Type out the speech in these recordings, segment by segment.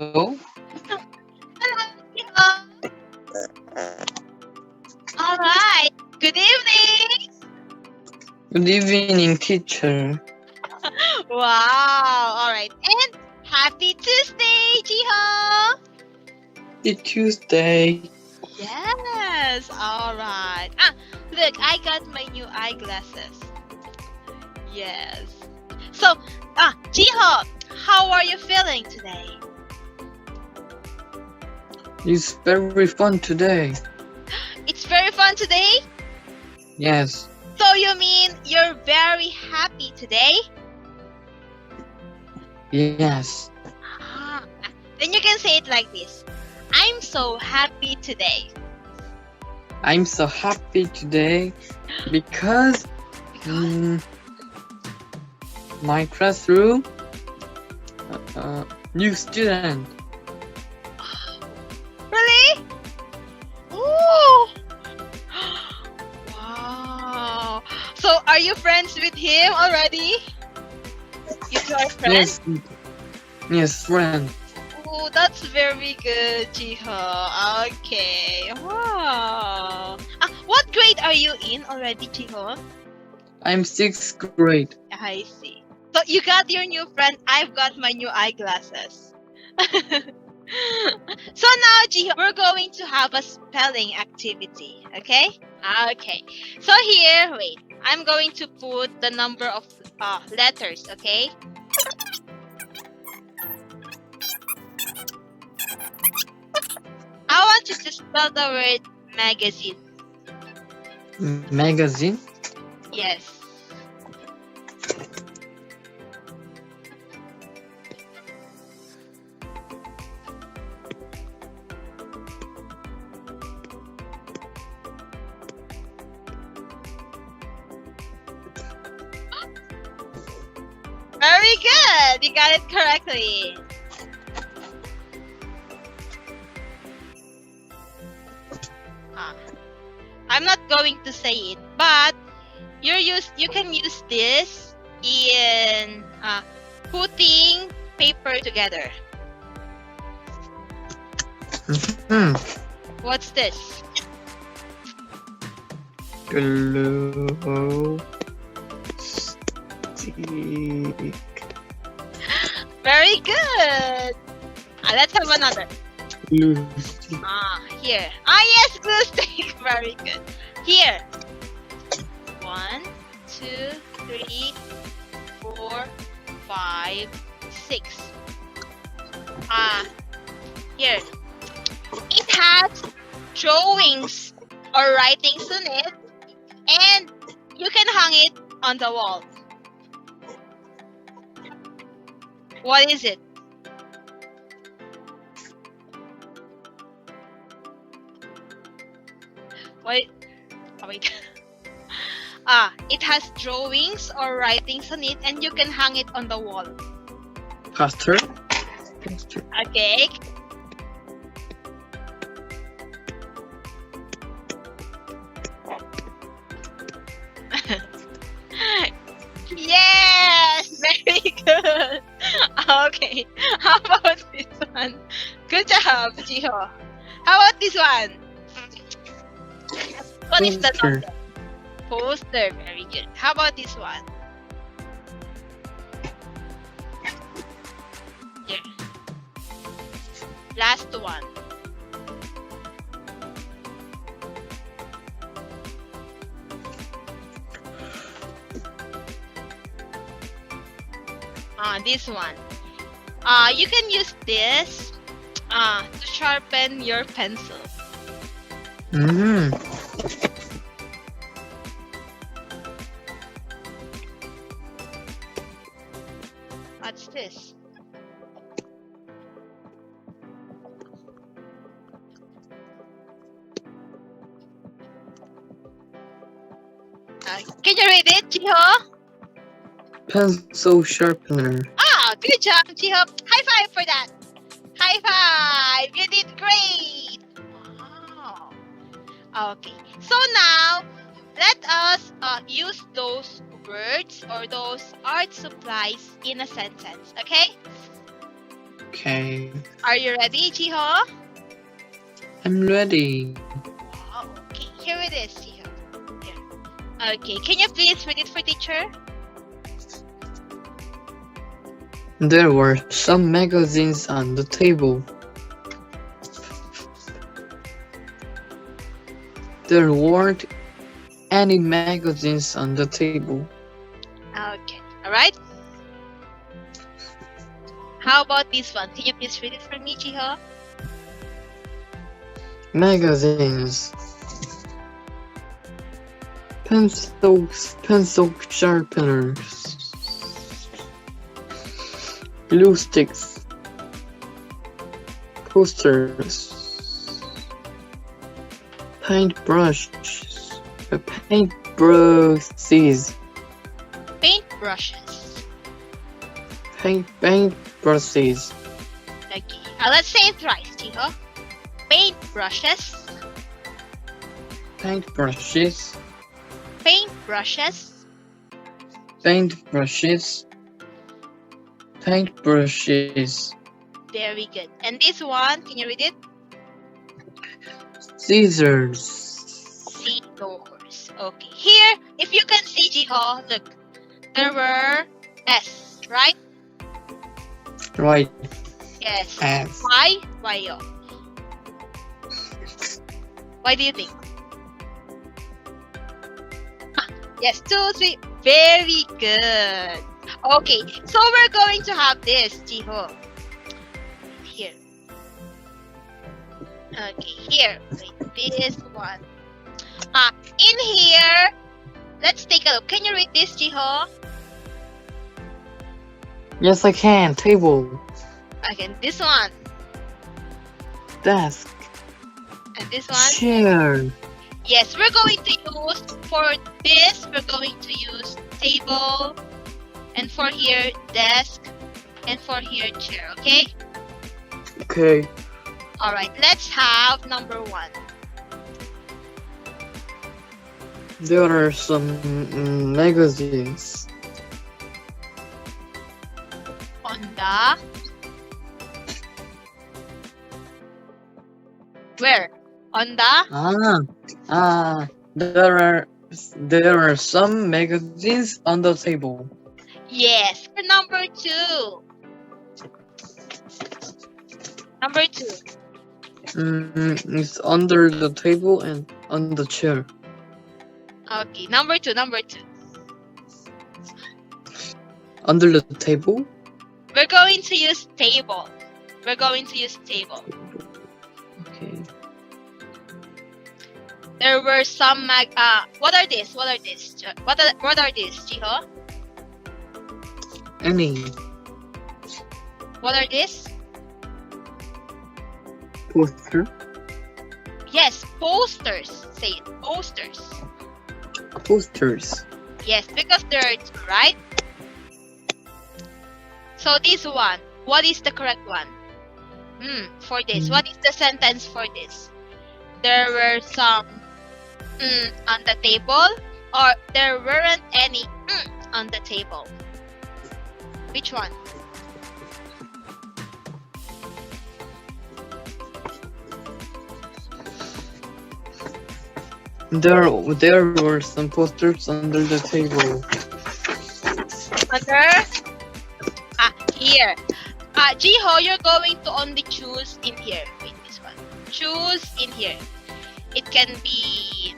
Hello, Hello. All right. Good evening. good evening, teacher. Wow. All right. And happy Tuesday, Jiho. It's Tuesday. Yes. All right. Look, I got my new eyeglasses. Yes. So, Jiho, how are you feeling today? It's very fun today. It's very fun today? Yes, So you mean you're very happy today? yes. Ah, then you can say it like this. I'm so happy today. I'm so happy today because my classroom new student. Really? Ooh. Wow. So are you friends with him already? You two are friends? Yes, friend. Oh, that's very good, Jiho. Okay. Wow. What grade are you in already, Jiho? I'm 6th grade. I see. So you got your new friend. I've got my new eyeglasses. So now, Jiho, we're going to have a spelling activity. Okay? Okay. So here, wait. I'm going to put the number of letters. Okay? I want you to spell the word magazine. Magazine. Yes. Very good. You got it correctly. I'm not going to say it, but you can use this in putting paper together. What's this? Glue stick. Very good. Let's have another. Glue stick. Here. Yes, glue stick. Very good. Here. 1, 2, 3, 4, 5, 6. Here. It has drawings or writings on it, and you can hang it on the wall. What is it? Wait. It has drawings or writings on it, and you can hang it on the wall. Poster. Okay. Yes, very good. Okay, how about this one? Good job, Jiho. How about this one? What is the Poster. number? Poster, very good. How about this one? Here. Last one. This one. You can use this to sharpen your pencil. What's this? Can you read it, Jiho? Pencil sharpener. Good job, Jiho. High five for that. High five. You did great. Wow. Okay. So now, let us use those words or those art supplies in a sentence. Okay? Okay. Are you ready, Jiho? I'm ready. Oh, okay, here it is, Jiho. Here. Okay, can you please read it for teacher? There were some magazines on the table. There weren't any magazines on the table. Okay, alright. How about this one? Can you please read it for me, Jiho? Magazines. Pencil sharpeners. Glue sticks. Posters. Paintbrushes. Paintbrushes. Paintbrushes. Paintbrushes. Okay, let's say it right, Jiho. Paintbrushes. Paintbrushes. Paintbrushes. Paintbrushes. Paintbrushes. Very good. And this one, can you read it? Scissors. Scissors. Okay. Here, if you can see, Jiho, look, there were S, right? Right. Yes. S. Why? Why yo? Why do you think? Yes, 2, 3. Very good. Okay, so we're going to have this, Jiho. Here. Okay, here. Wait, this one. In here, let's take a look. Can you read this, Jiho? Yes, I can. Table. Again, this one. Desk. And this one. Chair. Yes, we're going to use, for this, we're going to use table. And for here, desk. And for here, chair, okay? Okay. Alright, let's have number 1. There are some magazines. On the... Where? On the... There are some magazines on the table. Yes. For number 2. Number 2. It's under the table and on the chair. Okay, number 2. Under the table? We're going to use table. Table. Okay. There were some what are these? What are these, Jiho? Any What are these? poster? Yes, posters. Say it, posters. Posters. Yes, because there are 2, right? So this one, what is the correct one? For this, what is the sentence for this? There were some on the table, or there weren't any on the table. Which one? There were some posters under the table. Under? Here. Jiho, you're going to only choose in here. Wait, this one. Choose in here. It can be...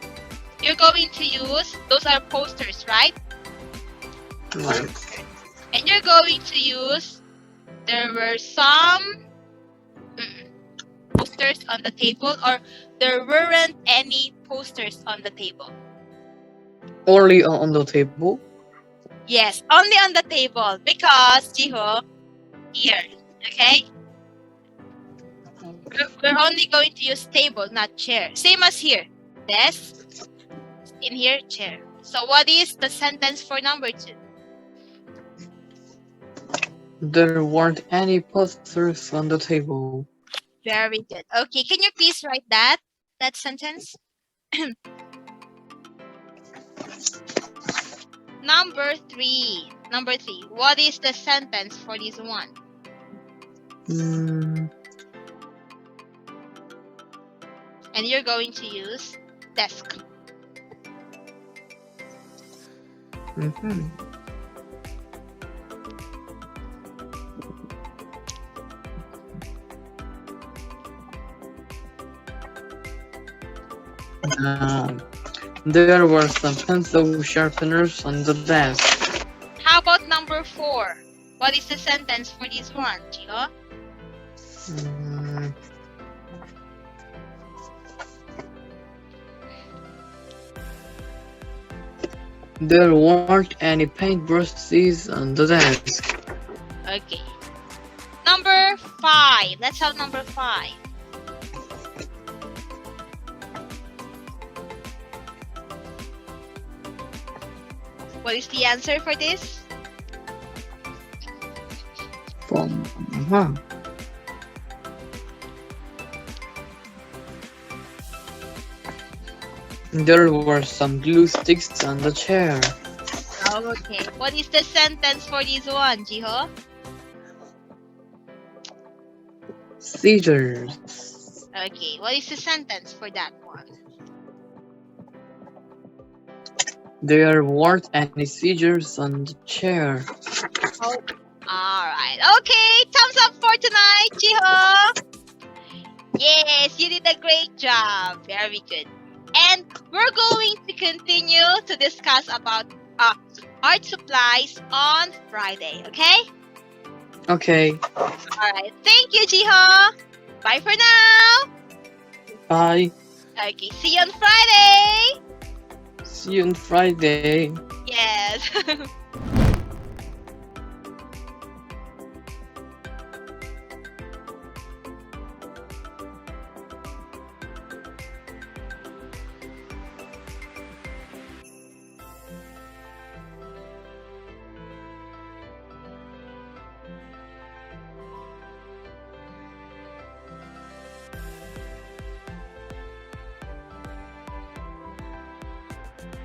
You're going to use... Those are posters, right? Right. And you're going to use... There were some... posters on the table, or there weren't any posters on the table. Only on the table? Yes, only on the table, because, Jiho, here, okay? We're only going to use table, not chair. Same as here. Desk, in here, chair. So what is the sentence for number 2? There weren't any posters on the table. Very good. Okay, can you please write that sentence? Number 3. What is the sentence for this one? And you're going to use desk. There were some pencil sharpeners on the desk. How about number 4? What is the sentence for this one, Jiho? There weren't any paintbrushes on the desk. Okay. Number 5. Let's have number 5. What is the answer for this? There were some glue sticks on the chair. Okay. What is the sentence for this one, Jiho? Scissors. Okay. What is the sentence for that one? There weren't any scissors on the chair. Oh, alright. Okay, thumbs up for tonight, Jiho. Yes, you did a great job. Very good. And we're going to continue to discuss about art supplies on Friday, okay? Okay. Alright. Thank you, Jiho. Bye for now. Bye. Okay, see you on Friday. See you on Friday. Yes.